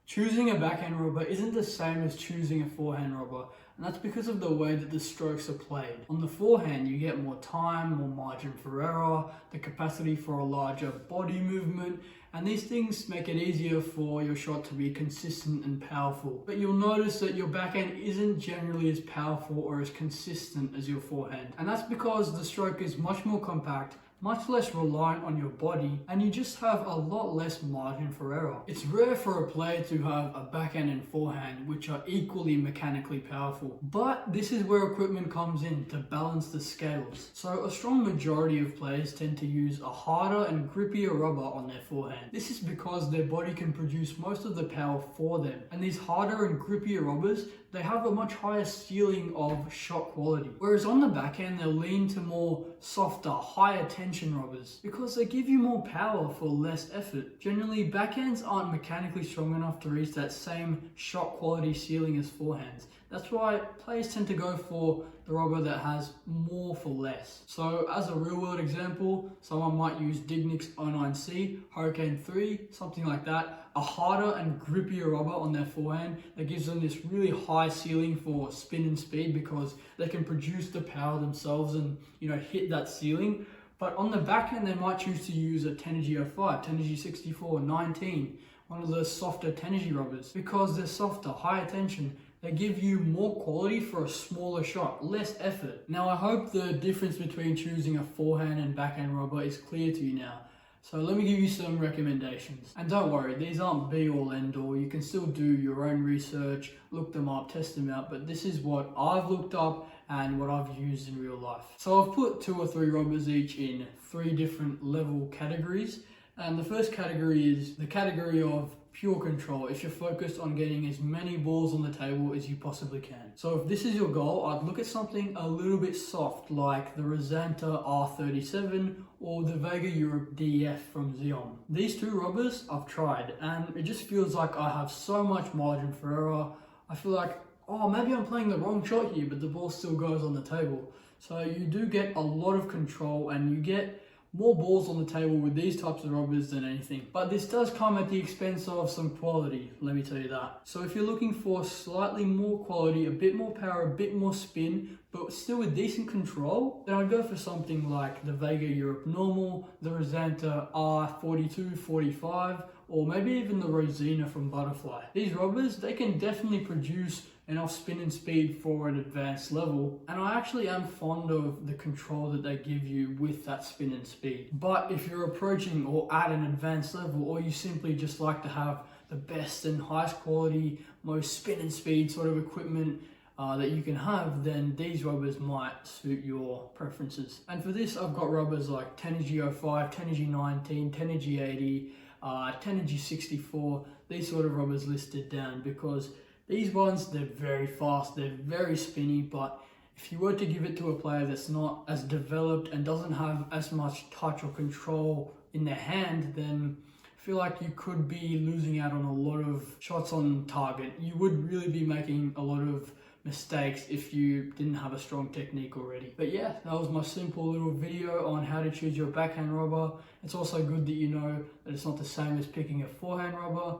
Choosing a backhand rubber isn't the same as choosing a forehand rubber, and that's because of the way that the strokes are played. On the forehand, you get more time, more margin for error, the capacity for a larger body movement, and these things make it easier for your shot to be consistent and powerful. But you'll notice that your backhand isn't generally as powerful or as consistent as your forehand, and that's because the stroke is much more compact, much less reliant on your body, and you just have a lot less margin for error. It's rare for a player to have a backhand and forehand which are equally mechanically powerful, but this is where equipment comes in to balance the scales. So a strong majority of players tend to use a harder and grippier rubber on their forehand. This is because their body can produce most of the power for them, and these harder and grippier rubbers, they have a much higher ceiling of shot quality. Whereas on the backhand, they'll lean to more softer, higher tension rubbers because they give you more power for less effort. Generally, backhands aren't mechanically strong enough to reach that same shot quality ceiling as forehands. That's why players tend to go for the rubber that has more for less. So as a real world example, someone might use Dignics 09C, Hurricane 3, something like that, a harder and grippier rubber on their forehand that gives them this really high ceiling for spin and speed because they can produce the power themselves and hit that ceiling. But on the backhand, they might choose to use a 𝗕𝗫𝗎 5, 𝗕𝗫𝗎 64, 19, one of the softer 𝗕𝗫𝗎 rubbers, because they're softer, higher tension. They give you more quality for a smaller shot, less effort. Now I hope the difference between choosing a forehand and backhand rubber is clear to you now. So let me give you some recommendations. And don't worry, these aren't be all end all. You can still do your own research, look them up, test them out, but this is what I've looked up and what I've used in real life. So I've put 2 or 3 rubbers each in 3 different level categories. And the first category is the category of pure control, if you're focused on getting as many balls on the table as you possibly can. So if this is your goal, I'd look at something a little bit soft like the 𝗕𝗲𝗃𝗏 𝗕𝗫𝗏 or the 𝗕𝗲𝗃𝗏 𝗕𝗫𝗃 from 𝗲𝗏. These 2 rubbers I've tried and it just feels like I have so much margin for error. I feel like, oh, maybe I'm playing the wrong shot here, but the ball still goes on the table. So you do get a lot of control and you get more balls on the table with these types of rubbers than anything. But this does come at the expense of some quality, let me tell you that. So if you're looking for slightly more quality, a bit more power, a bit more spin, but still with decent control, then I'd go for something like the 𝗕𝗲𝗍 Europe Normal, the 𝗕𝗲𝗃𝗏 R42-45, or maybe even the 𝗕𝗲𝗃𝗏 from Butterfly. These rubbers, they can definitely produce enough spin and speed for an advanced level, and I actually am fond of the control that they give you with that spin and speed. But if you're approaching or at an advanced level, or you simply just like to have the best and highest quality, most spin and speed sort of equipment that you can have, then these rubbers might suit your preferences. And for this, I've got rubbers like 𝗕𝗫𝗎𝗏 5, 𝗕𝗫𝗎 19, 𝗕𝗫𝗎𝗍 80, 𝗕𝗫𝗎 64, these sort of rubbers listed down because these ones, they're very fast, they're very spinny, but if you were to give it to a player that's not as developed and doesn't have as much touch or control in their hand, then I feel like you could be losing out on a lot of shots on target. You would really be making a lot of mistakes if you didn't have a strong technique already. But yeah, that was my simple little video on how to choose your backhand rubber. It's also good that you know that it's not the same as picking a forehand rubber.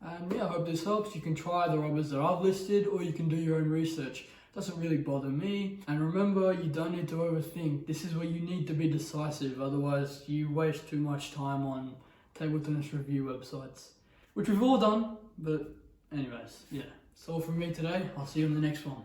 And yeah, I hope this helps. You can try the rubbers that I've listed or you can do your own research. It doesn't really bother me. And remember, you don't need to overthink. This is where you need to be decisive. Otherwise, you waste too much time on table tennis review websites, which we've all done. But anyways, yeah. That's all from me today. I'll see you in the next one.